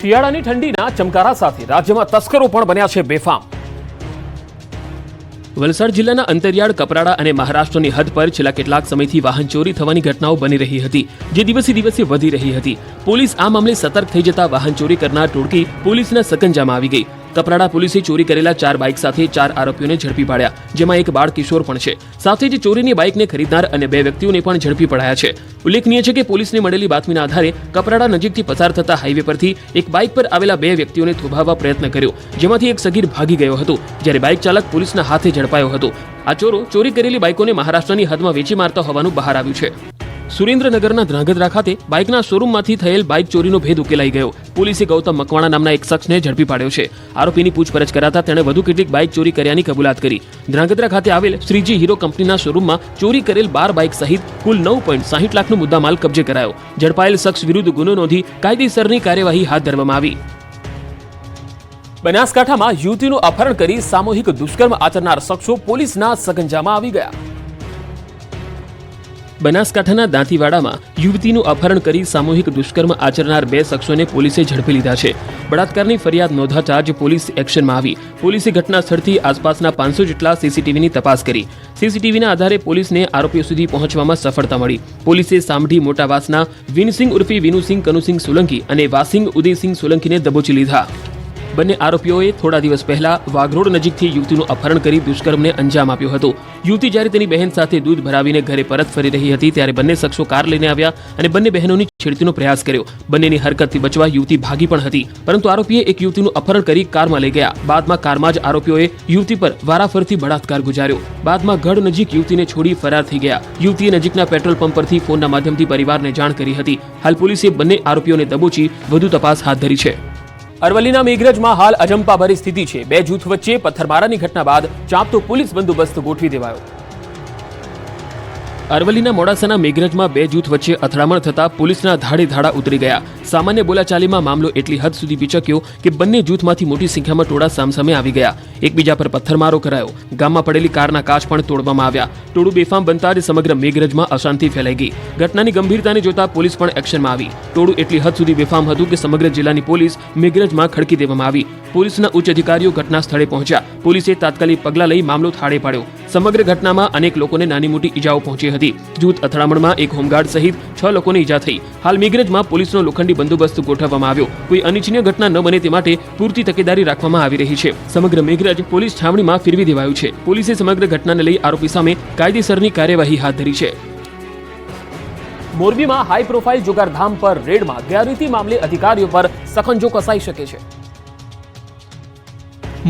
શિયાળાની ઠંડીના ચમકારા સાથે રાજ્યમાં તસ્કરો પણ બન્યા છે બેફામ। વલસાડ જિલ્લાના અંતરિયાળ કપરાડા અને મહારાષ્ટ્રની હદ પર છેલ્લા કેટલાક સમયથી વાહન ચોરી થવાની ઘટનાઓ બની રહી હતી, જે દિવસે દિવસે વધી રહી હતી। પોલીસ આ મામલે સતર્ક થઈ જતા વાહન ચોરી કરનાર ટોળકી પોલીસના સકંજામાં આવી ગઈ। કપરાડા પોલીસે ચોરી કરેલા 4 બાઇક સાથે 4 આરોપીઓને ઝડપી પાડ્યા, જેમાં એક બાળ કિશોર પણ છે। સાથે જ ચોરીની બાઇકને ખરીદનાર અને 2 વ્યક્તિઓને પણ ઝડપી પડાયા છે। ઉલ્લેખનીય છે કે પોલીસને મળેલી બાતમીના આધારે કપરાડા નજીકથી પસાર થતા હાઈવે પરથી એક બાઇક પર આવેલા 2 વ્યક્તિઓને થોભાવવા પ્રયત્ન કર્યો, જેમાંથી એક સગીર ભાગી ગયો હતો, જ્યારે બાઇક ચાલક પોલીસના હાથે ઝડપાયો હતો। આ ચોરો ચોરી કરેલી બાઇકોને મહારાષ્ટ્રની હદમાં વેચી મારતા હોવાનું બહાર આવ્યું છે। સુરેન્દ્રનગરના ધ્રાંગધ્રા ખાતે બાઇકના શોરૂમમાંથી થયેલ બાઇક ચોરીનો ભેદ ઉકેલાઈ ગયો। પોલીસે ગૌતમ મકવાણા નામના એક શખ્સને ઝડપી પાડ્યો છે। આરોપીની પૂછપરછ કરાતા તેણે વધુ કેટલીક બાઇક ચોરી કર્યાની કબૂલાત કરી। ધ્રાંગધ્રા ખાતે આવેલ શ્રીજી હીરો કંપનીના શોરૂમમાં ચોરી કરેલ 12 બાઇક સહિત કુલ 9.60 લાખનો મુદ્દામાલ કબજે કરાયો। ઝડપાયેલ શખ્સ વિરુદ્ધ ગુનો નોંધી કાયદેસરની કાર્યવાહી હાથ ધરવામાં આવી। બનાસકાંઠામાં યુવતીનું અપહરણ કરી સામૂહિક દુષ્કર્મ આચરનાર શખ્સો પોલીસના સકંજામાં આવી ગયા। બનાસકાંઠાના દાંતીવાડામાં યુવતીનું અપહરણ કરી સામૂહિક દુષ્કર્મ આચરનાર 2 શખ્સોને પોલીસે ઝડપી લીધા છે। બળાત્કારની ફરિયાદ નોંધાતા જ પોલીસ એક્શનમાં આવી। પોલીસે ઘટના સ્થળથી આસપાસના 500 જેટલા સીસીટીવીની તપાસ કરી। સીસીટીવીના આધારે પોલીસને આરોપીઓ સુધી પહોંચવામાં સફળતા મળી। પોલીસે સામઢી મોટાવાસના વિનસિંગ ઉર્ફે વિનુસિંગ કનુસિંગ સોલંકી અને વાસિંગ ઉદયસિંહ સોલંકીને દબોચી લીધા। બંને આરોપીઓએ થોડા દિવસ પહેલા વાઘરોડ નજીકથી યુવતીનું અપહરણ કરી દુષ્કર્મને અંજામ આપ્યો હતો। યુવતી જ્યારે તેની બહેન સાથે દૂધ ભરાવીને ઘરે પરત ફરી રહી હતી, ત્યારે બંને શખ્સો કાર લઈને આવ્યા અને બંને બહેનોની છેડતીનો પ્રયાસ કર્યો। બંનેની હરકતથી બચવા યુવતી ભાગી પણ હતી, પરંતુ આરોપીએ એક યુવતીનું અપહરણ કરી કારમાં લઈ ગયા। બાદમાં કારમાં જ આરોપીઓએ યુવતી પર વારાફરતી બળાત્કાર ગુજાર્યો। બાદમાં ગઢ નજીક યુવતીને છોડી ફરાર થઈ ગયા। યુવતીએ નજીકના પેટ્રોલ પંપ પરથી ફોનના માધ્યમથી પરિવારને જાણ કરી હતી। હાલ પોલીસે બંને આરોપીઓને દબોચી વધુ તપાસ હાથ ધરી છે। અરવલ્લીના મેઘરજમાં હાલ અજંપાભરી સ્થિતિ છે। 2 જૂથ વચ્ચે પથ્થરમારાની ઘટના બાદ ચાંપતો પોલીસ બંદોબસ્ત ગોઠવી દેવાયો। અરવલ્લીના મોડાસાના મેઘરજમાં 2 જૂથ વચ્ચે અથડામણ થતા પોલીસના ધાડે ધાડા ઉતરી ગયા। સામાન્ય બોલાચાલીમાં મામલો એટલી હદ સુધી વિચક્યો કે બંને જૂથમાંથી મોટી સંખ્યામાં ટોળા સામસામે આવી ગયા। એકબીજા પર પથ્થરમારો કરાયો। ગામમાં પડેલી કારના કાચ પણ તોડવામાં આવ્યા। ટોળું બેફામ બનતા જ સમગ્ર મેઘરજમાં અશાંતિ ફેલાઈ ગઈ। ઘટનાની ગંભીરતાને જોતા પોલીસ પણ એક્શનમાં આવી। ટોળું એટલી હદ સુધી બેફામ હતું કે સમગ્ર જિલ્લાની પોલીસ મેઘરજમાં ખડકી દેવામાં આવી। પોલીસના ઉચ્ચ અધિકારીઓ ઘટના સ્થળે પહોંચ્યા। પોલીસે તાત્કાલિક પગલાં લઈ મામલો થાળે પાડ્યો। સમગ્ર ઘટનામાં અનેક લોકોને નાની મોટી ઈજાઓ પહોંચી હતી। જૂથ અથડામણમાં એક હોમગાર્ડ સહિત 6 લોકોને ઈજા થઈ। હાલ મેઘરજમાં પોલીસનો લોખંડી બંદોબસ્ત ગોઠવવામાં આવ્યો। કોઈ અનિચ્છનીય ઘટના ન બને તે માટે પૂરતી તકેદારી રાખવામાં આવી રહી છે। સમગ્ર મેઘરજ પોલીસ છાવણીમાં ફેરવી દેવાયું છે। પોલીસે સમગ્ર ઘટનાને લઈ આરોપી સામે કાયદેસરની કાર્યવાહી હાથ ધરી છે। મોરબીમાં હાઈ પ્રોફાઇલ જુગારધામ પર રેડમાં ગેરરીતિ મામલે અધિકારીઓ પર સકંજો કસાઈ શકે છે।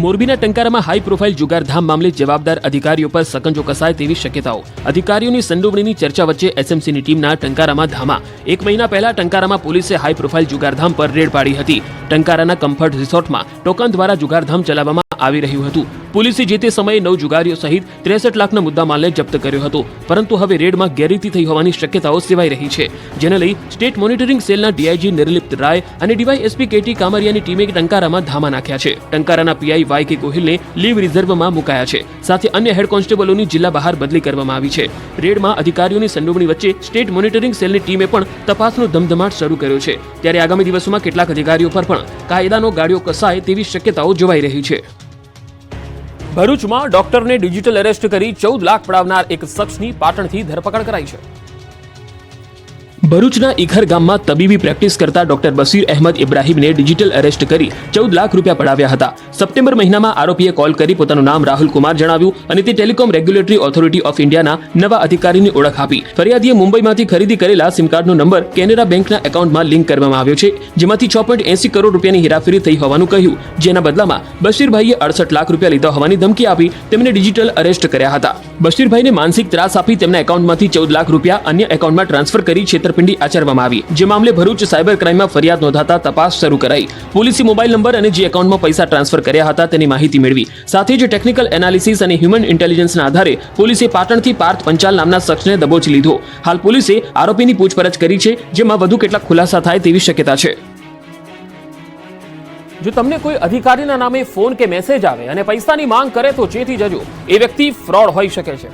મોરબીના ટંકારામાં હાઈ પ્રોફાઇલ જુગારધામ મામલે જવાબદાર અધિકારીઓ પર સકંજો કસાય તેવી શક્યતાઓ। અધિકારીઓની સંડોવણીની ચર્ચા વચ્ચે એસએમસીની ટીમના ટંકારામાં ધામા। 1 મહિના પહેલા ટંકારામાં પોલીસે હાઈ પ્રોફાઇલ જુગારધામ પર રેડ પાડી હતી। ટંકારાના કમ્ફર્ટ રિસોર્ટમાં ટોકન દ્વારા જુગારધામ ચલાવવામાં આવી રહ્યું હતું। પોલીસે જે તે સમયે 9 જુગારીઓ સહિત 63 લાખના મુદ્દામાલને જપ્ત કર્યો હતો, પરંતુ હવે રેડમાં ગેરરીતિ થઈ હોવાની શક્યતાઓ સેવાઈ રહી છે, જેને લઈ સ્ટેટ મોનિટરિંગ સેલના ડીઆઈજી નિર્લિપ્ત રાય અને ડીવાયએસપી કેટી કામરિયાની ટીમે ટંકારામાં ધામા નાખ્યા છે। ટંકારાના પીઆઈ વાય કે ગોહિલને લીવ રિઝર્વમાં મુકાયા છે, સાથે અન્ય હેડ કોન્સ્ટેબલોની જિલ્લા બહાર બદલી કરવામાં આવી છે। રેડમાં અધિકારીઓની સંડોવણી વચ્ચે સ્ટેટ મોનિટરિંગ સેલની ટીમે પણ તપાસનો ધમધમાટ શરૂ કર્યો છે। ત્યારે આગામી દિવસોમાં કેટલાક અધિકારીઓ પર પણ કાયદાનો ગાળિયો કસાય તેવી શક્યતાઓ જોવાઈ રહી છે। ભરૂચમાં ડોક્ટરને ડિજિટલ એરેસ્ટ કરી 14 લાખ પડાવનાર એક શખ્સની પાટણથી ધરપકડ કરાઈ છે। ભરૂચના ઈખર ગામમાં તબીબી પ્રેક્ટિસ કરતા ડોક્ટર બશીર અહેમદ ઇબ્રાહીમને ડિજિટલ એરેસ્ટ કરી 14 લાખ રૂપિયા પડાવ્યા હતા। સપ્ટેમ્બર મહિનામાં આરોપીએ કોલ કરી પોતાનું નામ રાહુલ કુમાર જણાવ્યું અને તે ટેલિકોમ રેગ્યુલેટરી ઓથોરિટી ઓફ ઇન્ડિયાના નવા અધિકારીની ઓળખ આપી। ફરિયાદીએ મુંબઈમાંથી ખરીદી કરેલા સિમ કાર્ડનો નંબર કેનેરા બેંકના એકાઉન્ટમાં લિંક કરવામાં આવ્યો છે, જેમાંથી 6.80 કરોડ રૂપિયાની હેરાફેરી થઈ હોવાનું કહ્યું, જેના બદલામાં બશીરભાઈએ 68 લાખ રૂપિયા લીધા હોવાની ધમકી આપી તેમને ડિજિટલ એરેસ્ટ કર્યા હતા। બશીરભાઈને માનસિક ત્રાસ આપી તેમના એકાઉન્ટમાંથી 14 લાખ રૂપિયા અન્ય એકાઉન્ટમાં ટ્રાન્સફર કરી છેતરપિંડી આચરવામાં આવી, જે મામલે ભરૂચ સાયબર ક્રાઇમમાં ફરિયાદ નોંધાતા તપાસ શરૂ કરાઈ। પોલીસે મોબાઈલ નંબર અને જે એકાઉન્ટમાં પૈસા ટ્રાન્સફર કર્યા હતા તેની માહિતી મેળવી। સાથે જ ટેકનિકલ એનાલિસિસ અને હ્યુમન ઇન્ટેલિજન્સના આધારે પોલીસે પાટણથી પાર્થ પંચાલ નામના શખ્સને દબોચી લીધો। હાલ પોલીસે આરોપીની પૂછપરછ કરી છે, જેમાં વધુ કેટલાક ખુલાસા થાય તેવી શક્યતા છે। જો તમને કોઈ અધિકારીના નામે ફોન કે મેસેજ આવે અને પૈસાની માંગ કરે તો ચેતી જજો, એ વ્યક્તિ ફ્રોડ હોઈ શકે છે।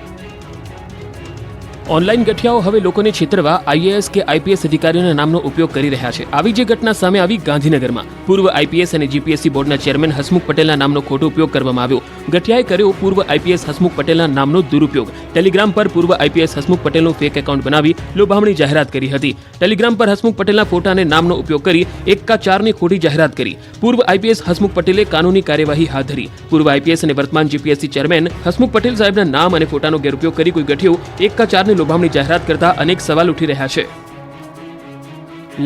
ઓનલાઈન ગઠિયાઓ હવે લોકોને છેતરવા આઈએએસ કે આઈપીએસ અધિકારીઓના નામનો ઉપયોગ કરી રહ્યા છે. આવી જે ઘટના સામે આવી ગાંધીનગરમાં પૂર્વ આઈપીએસ અને જીપીએસસી બોર્ડના ચેરમેન હસમુખ પટેલના નામનો ખોટો ઉપયોગ કરવામાં આવ્યો. ગઠિયાએ કર્યો પૂર્વ આઈપીએસ હસમુખ પટેલના નામનો દુરુપયોગ. ટેલિગ્રામ પર પૂર્વ આઈપીએસ હસમુખ પટેલનું ફેક એકાઉન્ટ બનાવી લોભામણી જાહેરાત કરી હતી. ટેલિગ્રામ પર હસમુખ પટેલના ફોટા અને નામનો ઉપયોગ કરી 1 ની ખોટી જાહેરાત કરી. પૂર્વ આઈપીએસ હસમુખ પટેલે કાનૂની કાર્યવાહી હાથ ધરી. પૂર્વ આઈપીએસ અને વર્તમાન જીપીએસસી ચેરમેન હસમુખ પટેલ સાહેબના નામ અને ફોટાનો ગેરઉપયોગ કરી કોઈ ગઠિયો 1 લોભામણી જાહેરાત કરતા અનેક સવાલ ઉઠી રહ્યા છે.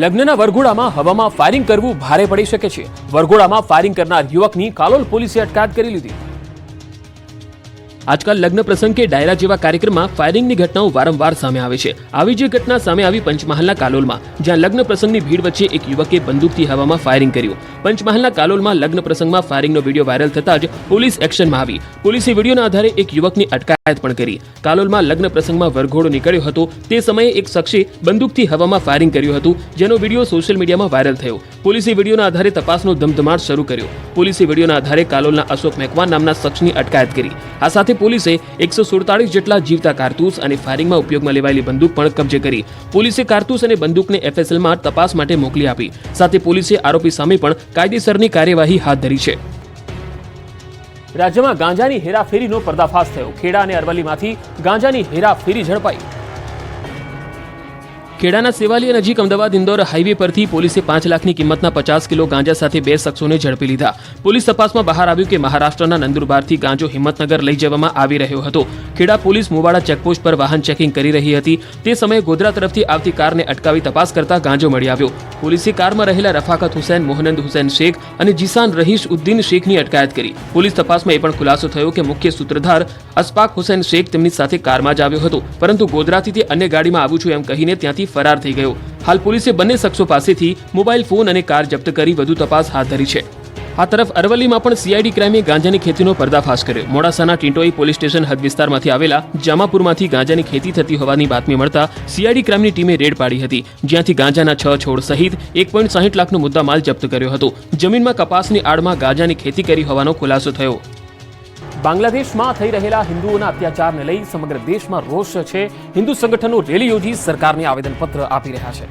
લગ્નના વરઘોડામાં હવામાં ફાયરિંગ કરવું ભારે પડી શકે છે. વરઘોડામાં ફાયરિંગ કરનાર યુવકની કાલોલ પોલીસે અટકાયત કરી લીધી. આજકાલ લગ્ન પ્રસંગ કે ડાયરા જેવા કાર્યક્રમમાં ફાયરિંગની ઘટનાઓ વારંવાર સામે આવે છે. આવી જે ઘટના સામે આવી પંચમહાલના કાલોલમાં, જ્યાં લગ્ન પ્રસંગની ભીડ વચ્ચે એક યુવકે બંદૂકથી હવામાં ફાયરિંગ કર્યું. પંચમહાલના કાલોલમાં લગ્ન પ્રસંગમાં ફાયરિંગનો વિડીયો વાયરલ થતા જ પોલીસ એક્શનમાં આવી. પોલીસે વિડીયોના આધારે એક યુવકની અટકાયત પણ કરી. કાલોલમાં લગ્ન પ્રસંગમાં વરઘોડો નીકળ્યો હતો તે સમયે એક શખ્સે બંદૂકથી હવામાં ફાયરિંગ કર્યું હતું, જેનો વિડીયો સોશિયલ મીડિયામાં વાયરલ થયો. પોલીસે વિડીયોના આધારે તપાસનો ધમધમાટ શરૂ કર્યો. પોલીસે વિડીયોના આધારે કાલોલના અશોક મેકવાન નામના શખ્સની અટકાયત કરી. આ સાથે પોલીસે 147 જેટલા જીવતા કારતૂસ અને ફાયરિંગમાં ઉપયોગમાં લેવાયેલી બંદૂક પણ કબજે કરી. પોલીસે કારતૂસ અને બંદૂકને એફએસએલમાં તપાસ માટે મોકલી આપી. સાથે પોલીસે આરોપી સામે પણ કાયદેસરની કાર્યવાહી હાથ ધરી છે. રાજ્યમાં ગાંજાની હેરાફેરીનો પર્દાફાશ થયો. ખેડા અને અરવલ્લીમાંથી ગાંજાની હેરાફેરી ઝડપાઈ. ખેડાના સેવાલિયા નજીક અમદાવાદ ઇન્દોર હાઈવે પરથી પોલીસે 5 લાખની કિંમતના 50 કિલો ગાંજા સાથે 2 શખ્સોને ઝડપી લીધા. પોલીસ તપાસમાં બહાર આવ્યું કે મહારાષ્ટ્રના નંદુરબારથી ગાંજો હિંમતનગર લઈ જવામાં આવી રહ્યો હતો. ખેડા પોલીસ મુવાડા ચેકપોસ્ટ પર વાહન ચેકિંગ કરી રહી હતી. તે સમયે ગોધરા તરફથી આવતી કારને અટકાવી તપાસ કરતા ગાંજો મળી આવ્યો. પોલીસે કારમાં રહેલા રફાકત હુસૈન, મોહનંદ હુસૈન શેખ અને જીસાન રહીશ ઉદ્દીન શેખની અટકાયત કરી. પોલીસ તપાસમાં એ પણ ખુલાસો થયો કે મુખ્ય સૂત્રધાર અશફાક હુસૈન શેખ તેમની સાથે કારમાં જ આવ્યો હતો, પરંતુ ગોધરાથી તે અન્ય ગાડીમાં આવું છું એમ કહીને ત્યાંથી ફરાર થઈ ગયો. હાલ પોલીસે બંને શખ્સો પાસેથી મોબાઈલ ફોન અને કાર જપ્ત કરી વધુ તપાસ હાથ ધરી છે. આ તરફ અરવલ્લીમાં પણ સીઆઈડી ક્રાઇમે ગાંજાની ખેતીનો પર્દાફાશ કર્યો. મોડાસાના ટિંટોઈ પોલીસ સ્ટેશન હદ વિસ્તારમાંથી આવેલા જામાપુરમાંથી ગાંજાની ખેતી થતી હોવાની બાતમી મળતા સીઆઈડી ક્રાઇમની ટીમે રેડ પાડી હતી, જ્યાંથી ગાંજાના 6 છોડ સહિત 1.60 લાખનો મુદ્દામાલ જપ્ત કર્યો હતો. જમીનમાં કપાસની આડમાં ગાંજાની ખેતી કરી હોવાનો ખુલાસો થયો. બાંગ્લાદેશમાં થઈ રહેલા હિન્દુઓના અત્યાચારને લઈ સમગ્ર દેશમાં રોષ છે. હિન્દુ સંગઠનો રેલી યોજી સરકારને આવેદનપત્ર આપી રહ્યા છે.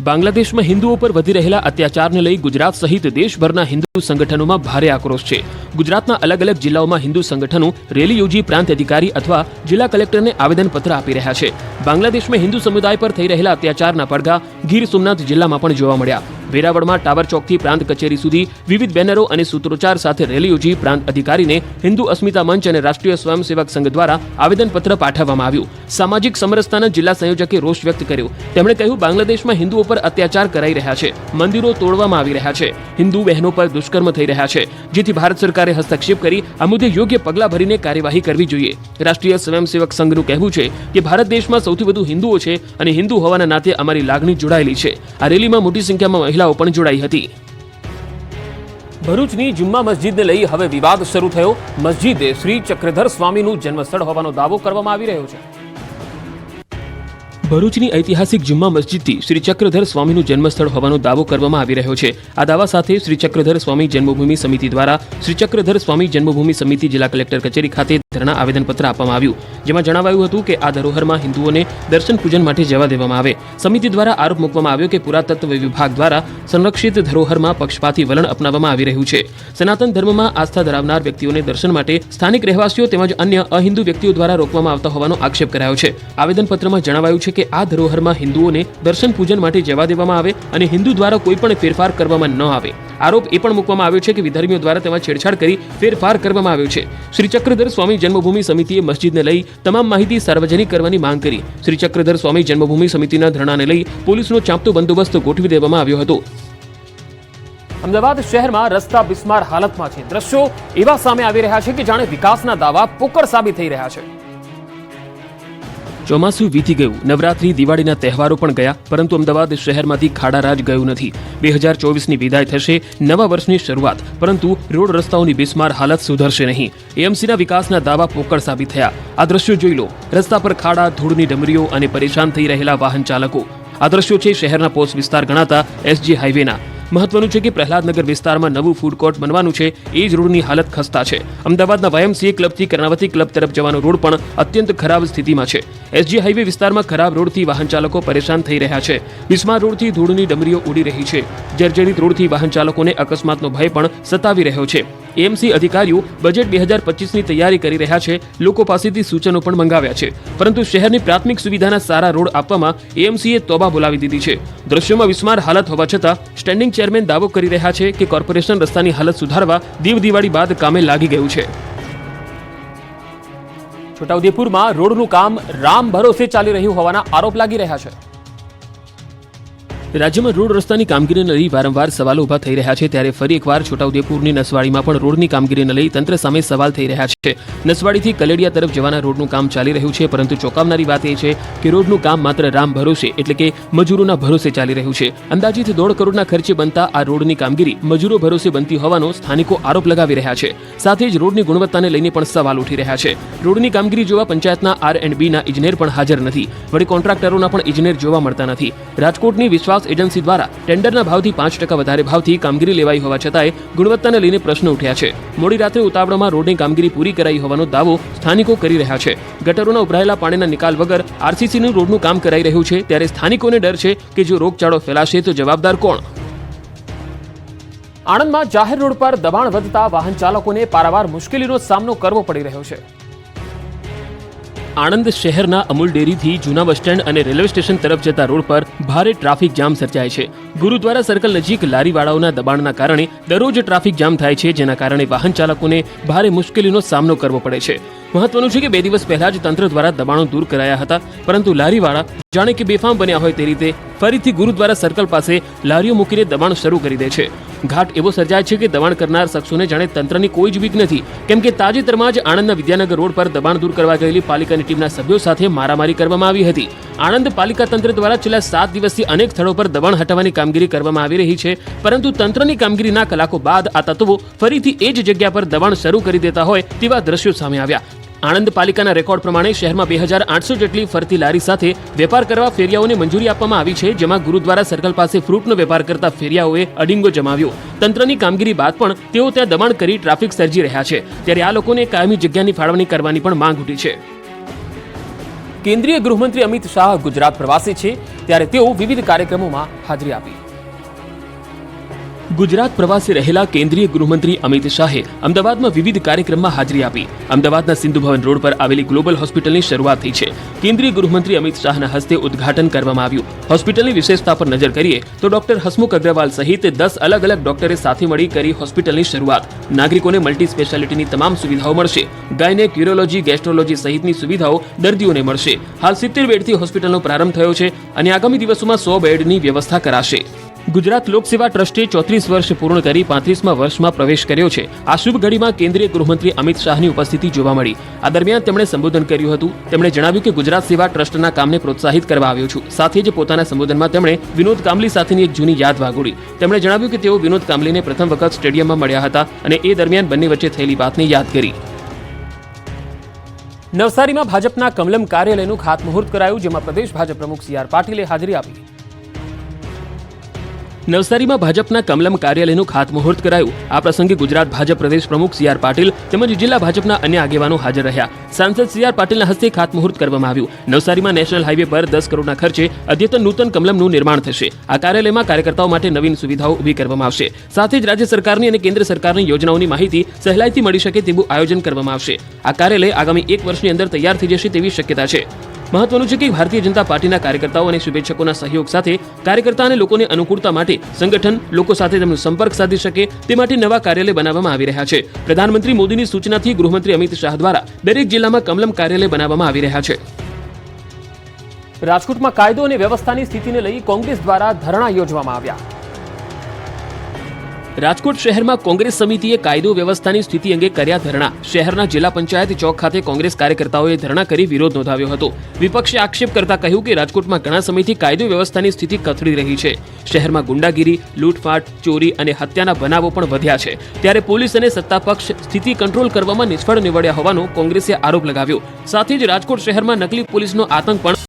બાંગ્લાદેશમાં હિન્દુઓ પર વધી રહેલા અત્યાચારને લઈ ગુજરાત સહિત દેશભરના હિન્દુ સંગઠનોમાં ભારે આક્રોશ છે. ગુજરાતના અલગ અલગ જિલ્લાઓમાં હિન્દુ સંગઠનો રેલી યોજી પ્રાંત અધિકારી અથવા જિલ્લા કલેક્ટરને આવેદનપત્ર આપી રહ્યા છે. બાંગ્લાદેશમાં હિન્દુ સમુદાય પર થઈ રહેલા અત્યાચારના પડઘા ગીર સોમનાથ જિલ્લામાં પણ જોવા મળ્યા. વેરાવળમાં ટાવર ચોકથી પ્રાંત કચેરી સુધી વિવિધ બેનરો અને સૂત્રોચ્ચાર સાથે રેલી યોજી પ્રાંત અધિકારીને હિન્દુ અસ્મિતા મંચ અને રાષ્ટ્રીય સ્વયંસેવક સંઘ દ્વારા આવેદનપત્ર પાઠવવામાં આવ્યું. સામાજિક સમરસતાના જિલ્લા સંયોજકે રોષ વ્યક્ત કર્યો. તેમણે કહ્યું, બાંગ્લાદેશમાં હિન્દુઓ પર અત્યાચાર કરાઈ રહ્યા છે, મંદિરો તોડવામાં આવી રહ્યા છે, હિન્દુ બહેનો પર દુષ્કર્મ થઈ રહ્યા છે, જેથી ભારત સરકારે હસ્તક્ષેપ કરી આ મુદ્દે યોગ્ય પગલાં ભરીને કાર્યવાહી કરવી જોઈએ. રાષ્ટ્રીય સ્વયંસેવક સંઘનું કહેવું છે કે ભારત દેશમાં સૌથી વધુ હિન્દુઓ છે અને હિન્દુ હોવાના નાતે અમારી લાગણી જોડાયેલી છે. આ રેલીમાં મોટી સંખ્યામાં મહિલાઓ પણ જોડાઈ હતી. ભરૂચની જુમ્મા મસ્જિદને લઈ હવે વિવાદ શરૂ થયો. મસ્જિદે શ્રી ચક્રધર સ્વામીનું જન્મસ્થળ હોવાનો દાવો કરવામાં આવી રહ્યો છે. ભરૂચની ઐતિહાસિક જુમ્મા મસ્જિદથી શ્રી ચક્રધર સ્વામીનું જન્મસ્થળ હોવાનો દાવો કરવામાં આવી રહ્યો છે. આ દાવા સાથે શ્રી ચક્રધર સ્વામી જન્મભૂમિ સમિતિ દ્વારા શ્રી ચક્રધર સ્વામી જન્મભૂમિ સમિતિ જિલ્લા કલેક્ટર કચેરી ખાતે ધરણા આવેદનપત્ર આપવામાં આવ્યું, જેમાં જણાવાયું હતું કે આ ધરોહરમાં હિન્દુઓને દર્શન પૂજન માટે જવા દેવામાં આવે. સમિતિ દ્વારા આરોપ મૂકવામાં આવ્યો કે પુરાતત્વ વિભાગ દ્વારા સંરક્ષિત ધરોહરમાં પક્ષપાતી વલણ અપનાવવામાં આવી રહ્યું છે. સનાતન ધર્મમાં આસ્થા ધરાવનાર વ્યક્તિઓને દર્શન માટે સ્થાનિક રહેવાસીઓ તેમજ અન્ય અહિન્દુ વ્યક્તિઓ દ્વારા રોકવામાં આવતા હોવાનો આક્ષેપ કરાયો છે. આવેદનપત્રમાં જણાવાયું છે કે આ ધરોહરમાં હિન્દુઓને દર્શન પૂજન માટે જવા દેવામાં આવે અને હિન્દુ દ્વારા કોઈ પણ ફેરફાર કરવામાં ન આવે. આરોપ એ પણ મૂકવામાં આવ્યો છે કે વિધર્મીઓ દ્વારા તેમાં છેડછાડ કરી ફેરફાર કરવામાં આવ્યો છે. શ્રી ચક્રધર સ્વામી જન્મભૂમિ સમિતિએ મસ્જિદને લઈ તમામ માહિતી સાર્વજનિક કરવાની માંગ કરી. શ્રી ચક્રધર સ્વામી જન્મભૂમિ સમિતિના ધરણાને લઈ પોલીસનો ચાંપતો બંદોબસ્ત ગોઠવી દેવામાં આવ્યો હતો. અમદાવાદ શહેરમાં રસ્તા બિસ્માર હાલતમાં છે. દ્રશ્યો એવા સામે આવી રહ્યા છે કે જાણે વિકાસના દાવા પોકળ સાબિત થઈ રહ્યા છે. ચોમાસું વીતી ગયું, નવરાત્રી, દિવાળીના તહેવારો પણ ગયા, પરંતુ અમદાવાદ શહેરમાંથી ખાડારાજ ગયું નથી. 2024ની વિદાય થશે, નવા વર્ષની શરૂઆત, પરંતુ રોડ રસ્તાઓની બિસ્માર હાલત સુધરશે નહીં. એએમસીના વિકાસના દાવા પોકળ સાબિત થયા. આ દ્રશ્યો જોઈ લો. રસ્તા પર ખાડા, ધૂળની ડમરીઓ અને પરેશાન થઈ રહેલા વાહન ચાલકો. આ દ્રશ્યો છે શહેરના પોસ્ટ વિસ્તાર ગણાતા એસજી હાઈવેના. મહત્વનું છે કે પ્રહલાદનગર વિસ્તારમાં નવું ફૂડ કોર્ટ બનવાનું છે, એ જ રોડની હાલત ખસ્તા છે. અમદાવાદના YMCA ક્લબથી કર્ણાવતી ક્લબ તરફ જવાનો રોડ પણ અત્યંત ખરાબ સ્થિતિમાં છે. SG હાઈવે વિસ્તારમાં ખરાબ રોડથી વાહન ચાલકો પરેશાન થઈ રહ્યા છે. બિસ્માર રોડથી ધૂળની ડમરીઓ ઉડી રહી છે. જર્જરિત રોડથી વાહન ચાલકોને અકસ્માતનો ભય પણ સતાવી રહ્યો છે. AMC અધિકારીઓ બજેટ 2025ની તૈયારી કરી રહ્યા છે. લોકો પાસેથી સૂચનો પણ મંગાવ્યા છે, પરંતુ શહેરની પ્રાથમિક સુવિધાના સારા રોડ આપવામાં AMCએ તોબા બોલાવી દીધી છે. દ્રશ્યોમાં વિસ્માર હાલત હોવા છતાં સ્ટેન્ડિંગ ચેરમેન દાવો કરી રહ્યા છે કે કોર્પોરેશન રસ્તાની હાલત સુધારવા દિવાળી બાદ કામે લાગી ગયું છે. છોટાઉદેપુરમાં રોડનું કામ રામ ભરોસે ચાલી રહ્યું હોવાના આરોપ લાગી રહ્યા છે. રાજ્યમાં રોડ રસ્તાની કામગીરીને લઈ વારંવાર સવાલો ઉભા થઈ રહ્યા છે, ત્યારે ફરી એકવાર છોટાઉદેપુરની નસવાડીમાં પણ રોડની કામગીરીને લઈ તંત્ર સામે સવાલ થઈ રહ્યા છે. નસવાડીથી કલેડિયા તરફ જવાના રોડનું કામ ચાલી રહ્યું છે, પરંતુ ચોંકાવનારી વાત એ છે કે રોડનું કામ માત્ર રામ ભરોસે એટલે કે મજૂરોના ભરોસે ચાલી રહ્યું છે. અંદાજિત 1.5 કરોડના ખર્ચે બનતા આ રોડની કામગીરી મજૂરો ભરોસે બનતી હોવાનો સ્થાનિકો આરોપ લગાવી રહ્યા છે. સાથે જ રોડની ગુણવત્તાને લઈને પણ સવાલ ઉઠી રહ્યા છે. રોડની કામગીરી જોવા પંચાયતના R&Bના ઇજનેર પણ હાજર નથી. વળી કોન્ટ્રાક્ટરોના પણ ઇજનેર જોવા મળતા નથી. રાજકોટની વિશ્વાસ એજન્સી દ્વારા ટેન્ડરના ભાવથી 5% વધારે ભાવથી કામગીરી લેવાઈ હોવા છતાંય ગુણવત્તાને લઈને પ્રશ્ન ઉઠ્યા છે. મોડી રાત્રે ઉતાવળમાં રોડની કામગીરી પૂરી કરાઈ હોવાનો દાવો સ્થાનિકો કરી રહ્યા છે. ગટરોના ઉભરાયેલા પાણીના નિકાલ વગર RCCનું રોડનું કામ કરાઈ રહ્યું છે, ત્યારે સ્થાનિકોને ડર છે કે જો રોગચાળો ફેલાશે તો જવાબદાર કોણ? આણંદમાં જાહેર રોડ પર દબાણ વધતા વાહન ચાલકોને પારાવાર મુશ્કેલીનો સામનો કરવો પડી રહ્યો છે. આણંદ શહેરના અમૂલ ડેરીથી જૂના બસ સ્ટેન્ડ અને રેલવે સ્ટેશન તરફ જતા રોડ પર ભારે ટ્રાફિક જામ સર્જાય છે. ગુરુદ્વારા સર્કલ નજીક લારીવાળાઓના દબાણના કારણે દરરોજ ટ્રાફિક જામ થાય છે, જેના કારણે વાહન ચાલકોને ભારે મુશ્કેલીનો સામનો કરવો પડે છે. મહત્વનું છે કે 2 દિવસ પહેલા જ તંત્ર દ્વારા દબાણો દૂર કરાયા હતા, પરંતુ લારીવાળા જાણે કે બેફામ બન્યા હોય તે રીતે ફરીથી ગુરુદ્વારા સર્કલ પાસે લારીઓ મૂકીને દબાણ શરૂ કરી દે છે. ઘાટ એવો સર્જાય છે કે દબાણ કરનાર શખ્સોને જાણે તંત્રની કોઈ જ બીક નથી, કેમ કે તાજેતરમાં જ આણંદના વિદ્યાનગર રોડ પર દબાણ દૂર કરવા ગયેલી પાલિકાની ટીમના સભ્યો સાથે મારામારી કરવામાં આવી હતી. આણંદ પાલિકા તંત્ર દ્વારા છેલ્લા 7 દિવસથી અનેક સ્થળો પર દબાણ હટાવવાની કામગીરી કરવામાં આવી રહી છે, પરંતુ તંત્રની કામગીરીના કલાકો બાદ આ તત્વો ફરીથી એ જ જગ્યા પર દબાણ શરૂ કરી દેતા હોય તેવા દ્રશ્યો સામે આવ્યા. આણંદ પાલિકાના રેકોર્ડ પ્રમાણે શહેરમાં 2800 જેટલી ફરતી લારી સાથે વેપાર કરવા ફેરિયાઓને મંજૂરી આપવામાં આવી છે, જેમાં ગુરુદ્વારા સર્કલ પાસે ફ્રૂટનો વેપાર કરતા ફેરિયાઓએ અડિંગો જમાવ્યો. તંત્રની કામગીરી બાદ પણ તેઓ ત્યાં દબાણ કરી ટ્રાફિક સર્જી રહ્યા છે, ત્યારે આ લોકોને કાયમી જગ્યાની ફાળવણી કરવાની પણ માંગ ઉઠી છે. કેન્દ્રીય ગૃહમંત્રી અમિત શાહ ગુજરાત પ્રવાસે છે, ત્યારે તેઓ વિવિધ કાર્યક્રમોમાં હાજરી આપી. ગુજરાત પ્રવાસે રહેલા કેન્દ્રીય ગૃહમંત્રી અમિત શાહે અમદાવાદમાં વિવિધ કાર્યક્રમમાં હાજરી આપી. અમદાવાદના સિંધુ ભવન રોડ પર આવેલી ગ્લોબલ હોસ્પિટલની શરૂઆત થઈ છે. કેન્દ્રીય ગૃહમંત્રી અમિત શાહના હસ્તે ઉદ્ઘાટન કરવામાં આવ્યું. હોસ્પિટલની વિશેષતા પર નજર કરીએ તો ડોક્ટર હસમુખ અગ્રવાલ સહિત 10 અલગ અલગ ડોક્ટરે સાથે મળી કરી હોસ્પિટલની શરૂઆત. નાગરિકોને મલ્ટી સ્પેશિયાલિટીની તમામ સુવિધાઓ મળશે. ગાયનેક, યુરોલોજી, ગેસ્ટ્રોલોજી સહિતની સુવિધાઓ દર્દીઓને મળશે. હાલ 70 બેડથી હોસ્પિટલનો પ્રારંભ થયો છે અને આગામી દિવસોમાં 100 બેડની વ્યવસ્થા કરાશે. ગુજરાત લોકસેવા ટ્રસ્ટે 34 વર્ષ પૂર્ણ કરી 35મા વર્ષમાં પ્રવેશ કર્યો છે. આ શુભ ઘડીમાં કેન્દ્રીય ગૃહમંત્રી અમિત શાહની ઉપસ્થિતિ જોવા મળી. આ દરમિયાન તેમણે સંબોધન કર્યું હતું. તેમણે જણાવ્યું કે ગુજરાત સેવા ટ્રસ્ટના કામને પ્રોત્સાહિત કરવા આવ્યો છું. સાથે જ પોતાના સંબોધનમાં તેમણે વિનોદ કામલી સાથેની એક જૂની યાદ વાગોળી. તેમણે જણાવ્યું કે તેઓ વિનોદ કામલીને પ્રથમ વખત સ્ટેડિયમમાં મળ્યા હતા અને એ દરમિયાન બંને વચ્ચે થયેલી વાતને યાદ કરી. નવસારીમાં ભાજપના કમલમ કાર્યાલયનું ખાતમુહૂર્ત કરાયું, જેમાં પ્રદેશ ભાજપ પ્રમુખ CR પાટીલે હાજરી આપી. નવસારીમાં ભાજપના કમલમ કાર્યાલયનું ખાતમુહૂર્ત કરાયું. આ પ્રસંગે ગુજરાત ભાજપ પ્રદેશ પ્રમુખ CR પાટીલ તેમજ જિલ્લા ભાજપના અન્ય આગેવાનો હાજર રહ્યા. સાંસદ CR પાટીલના હસ્તે ખાતમુહૂર્ત કરવામાં આવ્યું. નવસારીમાં નેશનલ હાઈવે પર 10 કરોડના ખર્ચે અદ્યતન નૂતન કમલમનું નિર્માણ થશે. આ કાર્યાલયમાં કાર્યકર્તાઓ માટે નવીન સુવિધાઓ ઊભી કરવામાં આવશે. સાથે જ રાજ્ય સરકારની અને કેન્દ્ર સરકારની યોજનાઓની માહિતી સહેલાઈથી મળી શકે તેવું આયોજન કરવામાં આવશે. આ કાર્યાલય આગામી 1 વર્ષની અંદર તૈયાર થઈ જશે તેવી શક્યતા છે. મહત્વનું છે કે ભારતીય જનતા પાર્ટીના કાર્યકર્તાઓ અને શુભેચ્છકોના સહયોગ સાથે કાર્યકર્તા અને લોકોને અનુકૂળતા માટે સંગઠન લોકો સાથે તેમનો સંપર્ક સાધી શકે તે માટે નવા કાર્યાલય બનાવવામાં આવી રહ્યા છે. પ્રધાનમંત્રી મોદીની સૂચનાથી ગૃહમંત્રી અમિત શાહ દ્વારા દરેક જિલ્લામાં કમલમ કાર્યાલય બનાવવામાં આવી રહ્યા છે. રાજકોટમાં કાયદો અને વ્યવસ્થાની સ્થિતિને લઈ કોંગ્રેસ દ્વારા ધરણા યોજવામાં આવ્યા. રાજકોટ શહેરમાં કોંગ્રેસ સમિતિએ કાયદો વ્યવસ્થાની સ્થિતિ અંગે કર્યા ધરણા. શહેરના જિલ્લા પંચાયત ચોક ખાતે કોંગ્રેસ કાર્યકર્તાઓએ ધરણા કરી વિરોધ નોંધાવ્યો હતો. વિપક્ષે આક્ષેપ કરતા કહ્યું કે રાજકોટમાં ઘણા સમયથી કાયદો વ્યવસ્થાની સ્થિતિ કથળી રહી છે. શહેરમાં ગુંડાગીરી, લૂંટફાટ, ચોરી અને હત્યાના બનાવો પણ વધ્યા છે. ત્યારે પોલીસ અને સત્તાપક્ષ સ્થિતિ કંટ્રોલ કરવામાં નિષ્ફળ નીવડ્યા હોવાનો કોંગ્રેસે આરોપ લગાવ્યો. સાથે જ રાજકોટ શહેરમાં નકલી પોલીસનો આતંક પણ